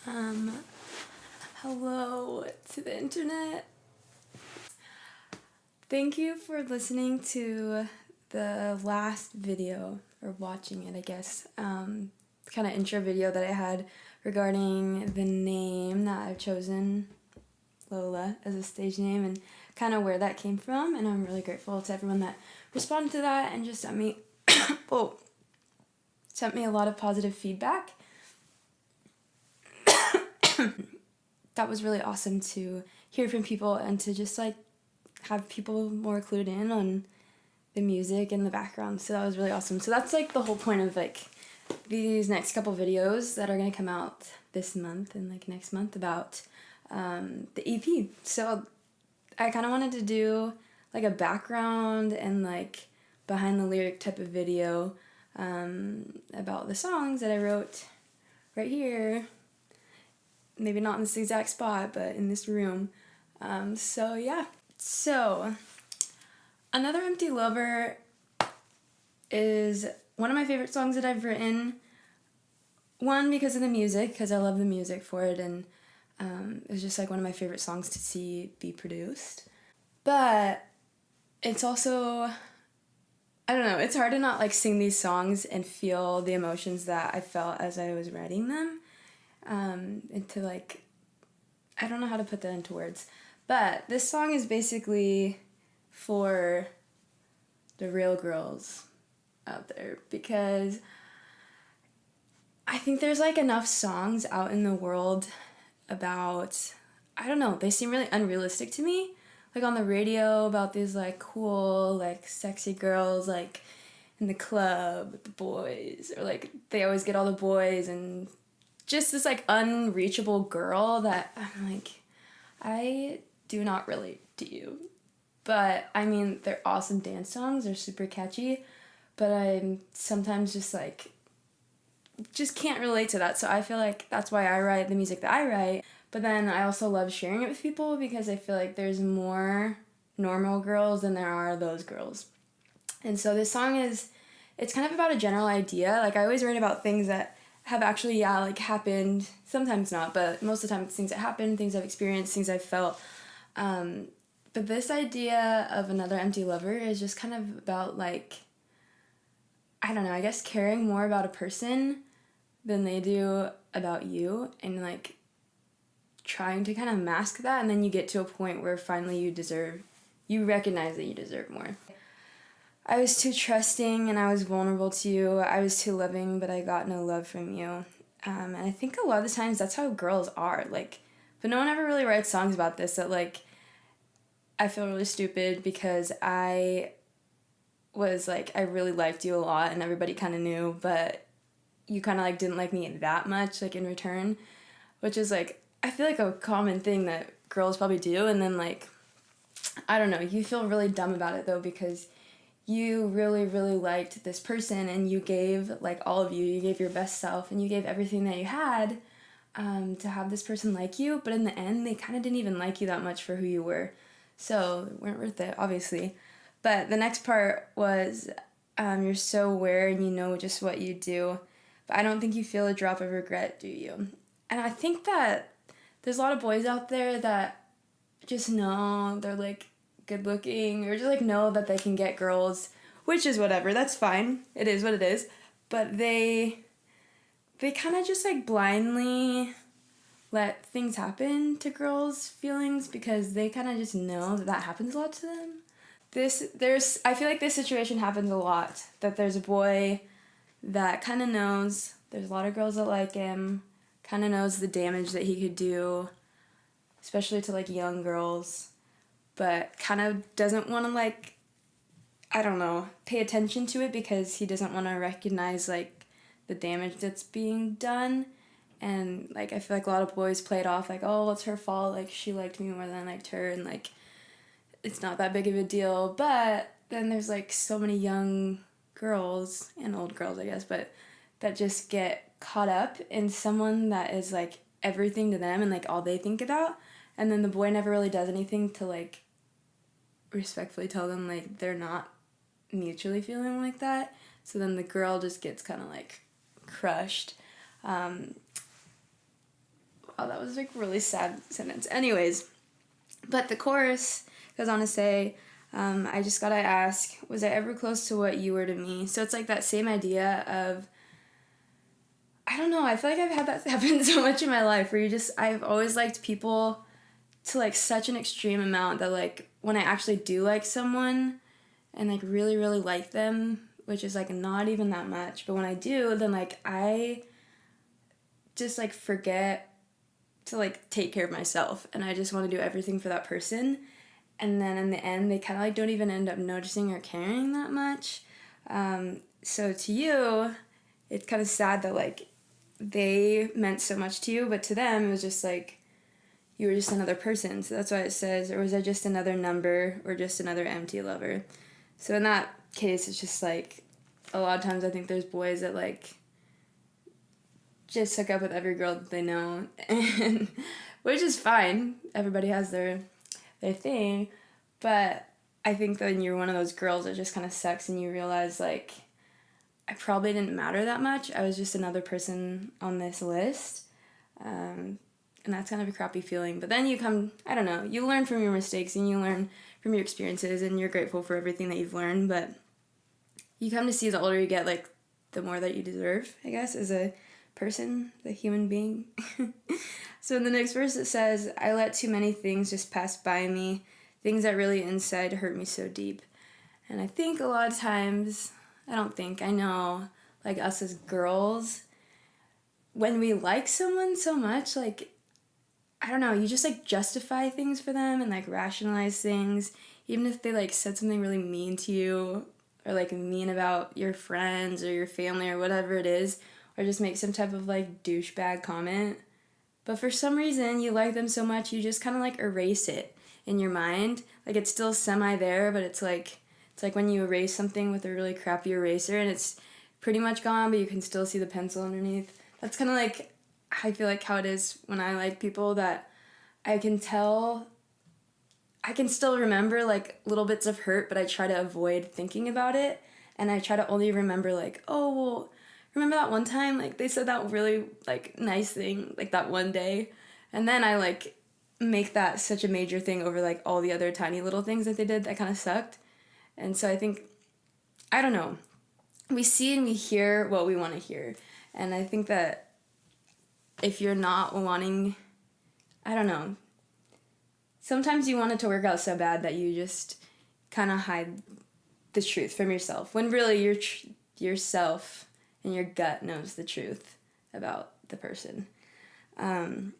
Um, Hello to the internet. Thank you for listening to the last video, or watching it, I guess. Kind of intro video that I had regarding the name that I've chosen, LOLA, as a stage name, and kind of where that came from. And I'm really grateful to everyone that responded to that and just sent me, sent me a lot of positive feedback. That was really awesome to hear from people and to just like have people more clued in on the music and the background. So that was really awesome. So that's like the whole point of like these next couple videos that are going to come out this month and like next month about the EP. So I kind of wanted to do like a background and like behind the lyric type of video about the songs that I wrote right here. Maybe not in this exact spot, but in this room. So yeah. So, Another Empty Lover is one of my favorite songs that I've written. One, because of the music, because I love the music for it, and it was just like one of my favorite songs to see be produced. But it's also, I don't know, it's hard to not like sing these songs and feel the emotions that I felt as I was writing them. And to like, I don't know how to put that into words, but this song is basically for the real girls out there, because I think there's like enough songs out in the world about, I don't know, they seem really unrealistic to me, like on the radio about these like cool, like sexy girls like in the club with the boys, or like they always get all the boys, and just this like unreachable girl that I'm like, I do not relate to you. But I mean, they're awesome dance songs, they're super catchy, but I'm sometimes just like, just can't relate to that. So I feel like that's why I write the music that I write. But then I also love sharing it with people, because I feel like there's more normal girls than there are those girls. And so this song it's kind of about a general idea. Like I always write about things that have actually, like happened, sometimes not, but most of the time it's things that happened, things I've experienced, things I've felt. But this idea of Another Empty Lover is just kind of about like, I don't know, I guess caring more about a person than they do about you, and like trying to kind of mask that, and then you get to a point where finally you recognize that you deserve more. I was too trusting and I was vulnerable to you. I was too loving, but I got no love from you. And I think a lot of the times that's how girls are. Like, but no one ever really writes songs about this, that like, I feel really stupid because I was like, I really liked you a lot and everybody kind of knew, but you kind of like didn't like me that much, like in return, which is like, I feel like a common thing that girls probably do. And then like, I don't know, you feel really dumb about it though, because you really, really liked this person and you gave, like all of you, you gave your best self and you gave everything that you had to have this person like you, but in the end, they kind of didn't even like you that much for who you were. So they weren't worth it, obviously. But the next part was, you're so aware and you know just what you do, but I don't think you feel a drop of regret, do you? And I think that there's a lot of boys out there that just know they're like good looking, or just like know that they can get girls, which is whatever, that's fine, it is what it is, but they kind of just like blindly let things happen to girls' feelings, because they kind of just know that happens a lot to them. I feel like this situation happens a lot, that there's a boy that kind of knows there's a lot of girls that like him, kind of knows the damage that he could do, especially to like young girls, but kind of doesn't want to like, I don't know, pay attention to it, because he doesn't want to recognize like the damage that's being done. And like, I feel like a lot of boys play it off like, oh, it's her fault, like she liked me more than I liked her, and like it's not that big of a deal. But then there's like so many young girls, and old girls I guess, but that just get caught up in someone that is like everything to them and like all they think about, and then the boy never really does anything to like respectfully tell them like they're not mutually feeling like that. So then the girl just gets kind of like crushed. Oh, that was like really sad sentence. Anyways, but the chorus goes on to say, I just gotta ask, was I ever close to what you were to me? So it's like that same idea of, I don't know, I feel like I've had that happen so much in my life where I've always liked people to like such an extreme amount that like when I actually do like someone and like really, really like them, which is like not even that much, but when I do, then like I just like forget to like take care of myself and I just want to do everything for that person. And then in the end, they kind of like don't even end up noticing or caring that much. So to you, it's kind of sad that like they meant so much to you, but to them, it was just like you were just another person. So that's why it says, or was I just another number or just another empty lover? So in that case, it's just like a lot of times I think there's boys that like just hook up with every girl that they know, and which is fine. Everybody has their thing, but I think that when you're one of those girls, it just kind of sucks, and you realize like I probably didn't matter that much. I was just another person on this list, and that's kind of a crappy feeling. But then I don't know, you learn from your mistakes and you learn from your experiences, and you're grateful for everything that you've learned. But you come to see the older you get, like the more that you deserve, I guess, as a person, the human being. So in the next verse it says, I let too many things just pass by me, things that really inside hurt me so deep. And I think a lot of times, I know, like us as girls, when we like someone so much, like, I don't know, you just like justify things for them and like rationalize things, even if they like said something really mean to you or like mean about your friends or your family or whatever it is, or just make some type of like douchebag comment. But for some reason, you like them so much, you just kind of like erase it in your mind. Like it's still semi there, but it's like when you erase something with a really crappy eraser and it's pretty much gone, but you can still see the pencil underneath. That's kind of like, I feel like how it is when I like people, that I can still remember like little bits of hurt, but I try to avoid thinking about it. And I try to only remember like, oh, well, remember that one time, like, they said that really, like, nice thing, like, that one day, and then I, like, make that such a major thing over, like, all the other tiny little things that they did that kind of sucked, and so I think, I don't know, we see and we hear what we want to hear, and I think that if you're not wanting, I don't know, sometimes you want it to work out so bad that you just kind of hide the truth from yourself, when really yourself and your gut knows the truth about the person. So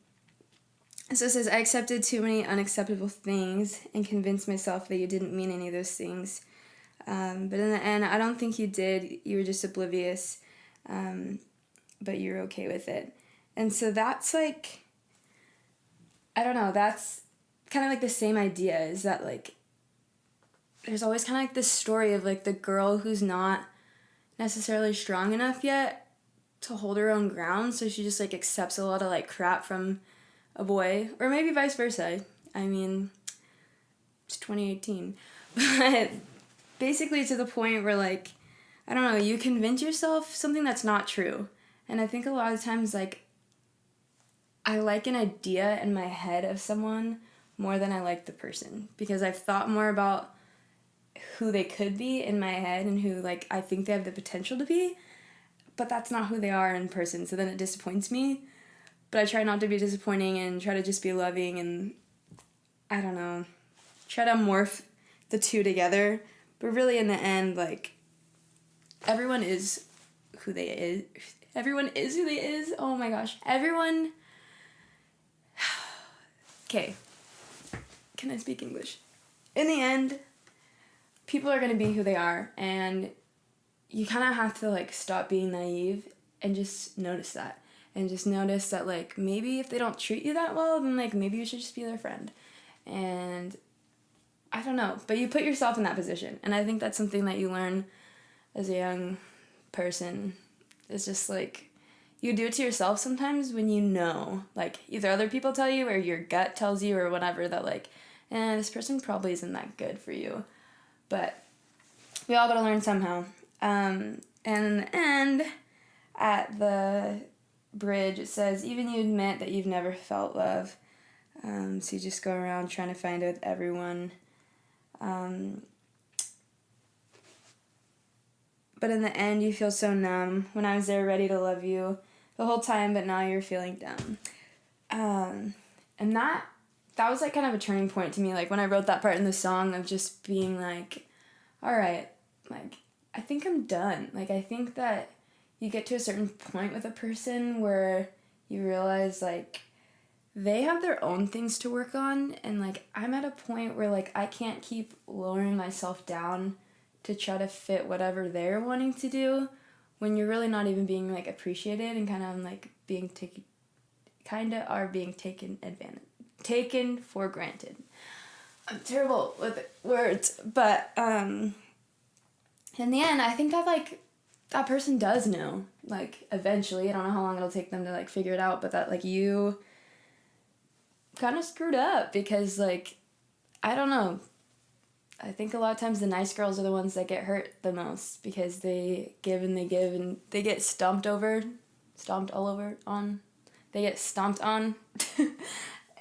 it says, I accepted too many unacceptable things and convinced myself that you didn't mean any of those things. But in the end, I don't think you did. You were just oblivious, but you're okay with it. And so that's like, I don't know, that's kind of like the same idea, is that like, there's always kind of like this story of like the girl who's not necessarily strong enough yet to hold her own ground, so she just like accepts a lot of like crap from a boy, or maybe vice versa. I mean, it's 2018, but basically to the point where like, I don't know, you convince yourself something that's not true. And I think a lot of times like I like an idea in my head of someone more than I like the person, because I've thought more about who they could be in my head and who like I think they have the potential to be, but that's not who they are in person, so then it disappoints me. But I try not to be disappointing and try to just be loving, and I don't know, try to morph the two together. But really in the end, like, everyone is who they is. Everyone is who they is. Oh my gosh. Everyone. Okay. Can I speak English? In the end, people are going to be who they are, and you kind of have to like stop being naive and just notice that. And just notice that like maybe if they don't treat you that well, then like maybe you should just be their friend. And I don't know, but you put yourself in that position. And I think that's something that you learn as a young person. It's just like you do it to yourself sometimes when you know, like either other people tell you or your gut tells you or whatever, that like, this person probably isn't that good for you. But we all gotta learn somehow. And in the end, at the bridge, it says, even you admit that you've never felt love. So you just go around trying to find it with everyone. But in the end, you feel so numb. When I was there ready to love you the whole time, but now you're feeling dumb. And that was like kind of a turning point to me, like when I wrote that part in the song of just being like, all right, like I think I'm done. Like I think that you get to a certain point with a person where you realize like they have their own things to work on, and like I'm at a point where like I can't keep lowering myself down to try to fit whatever they're wanting to do when you're really not even being like appreciated and kind of like being taken for granted. I'm terrible with words, but in the end I think that person does know, like eventually. I don't know how long it'll take them to like figure it out, but that like you kind of screwed up because like I don't know, I think a lot of times the nice girls are the ones that get hurt the most because they give and they get stomped on.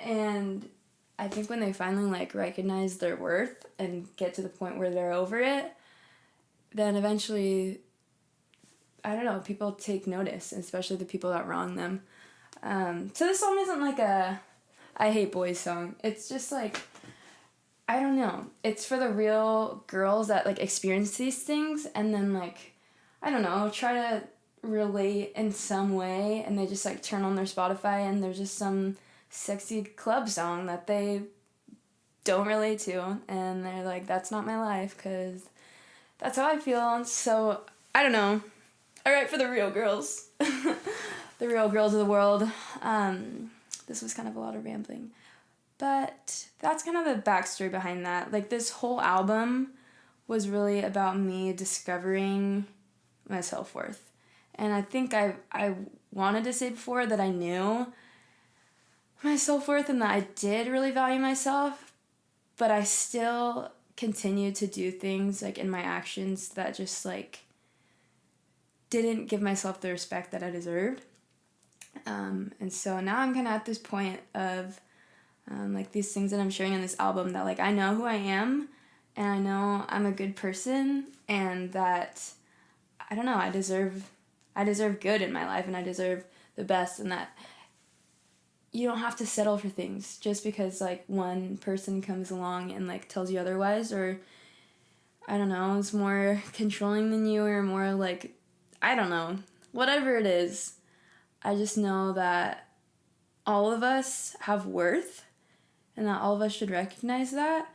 And I think when they finally like recognize their worth and get to the point where they're over it, then eventually, I don't know, people take notice, especially the people that wrong them. So this song isn't like a I hate boys song. It's just like, I don't know. It's for the real girls that like experience these things and then like, I don't know, try to relate in some way, and they just like turn on their Spotify and there's just some sexy club song that they don't relate to, and they're like, that's not my life because that's how I feel. So I don't know. I write for the real girls. The real girls of the world. This was kind of a lot of rambling, but that's kind of the backstory behind that. Like this whole album was really about me discovering my self-worth. And I think I wanted to say before that I knew my self-worth and that I did really value myself, but I still continued to do things like in my actions that just like didn't give myself the respect that I deserved. And so now I'm kind of at this point of like these things that I'm sharing in this album that like I know who I am and I know I'm a good person and that I don't know, I deserve good in my life and I deserve the best, and that you don't have to settle for things just because like one person comes along and like tells you otherwise, or I don't know, is more controlling than you, or more like, I don't know, whatever it is. I just know that all of us have worth and that all of us should recognize that.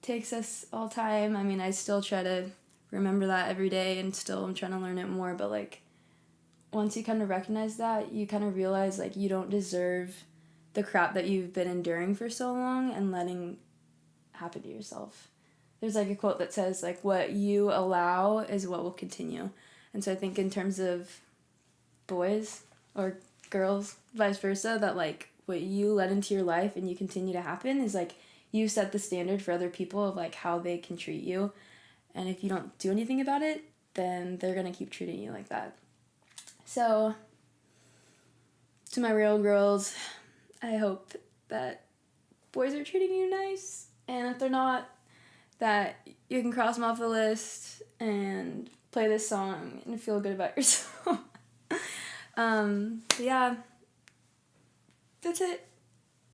Takes us all time. I mean, I still try to remember that every day and still I'm trying to learn it more, but like once you kind of recognize that, you kind of realize like you don't deserve the crap that you've been enduring for so long and letting happen to yourself. There's like a quote that says like what you allow is what will continue. And so I think in terms of boys or girls, vice versa, that like what you let into your life and you continue to happen is like you set the standard for other people of like how they can treat you. And if you don't do anything about it, then they're going to keep treating you like that. So to my real girls, I hope that boys are treating you nice. And if they're not, that you can cross them off the list and play this song and feel good about yourself. Yeah, that's it.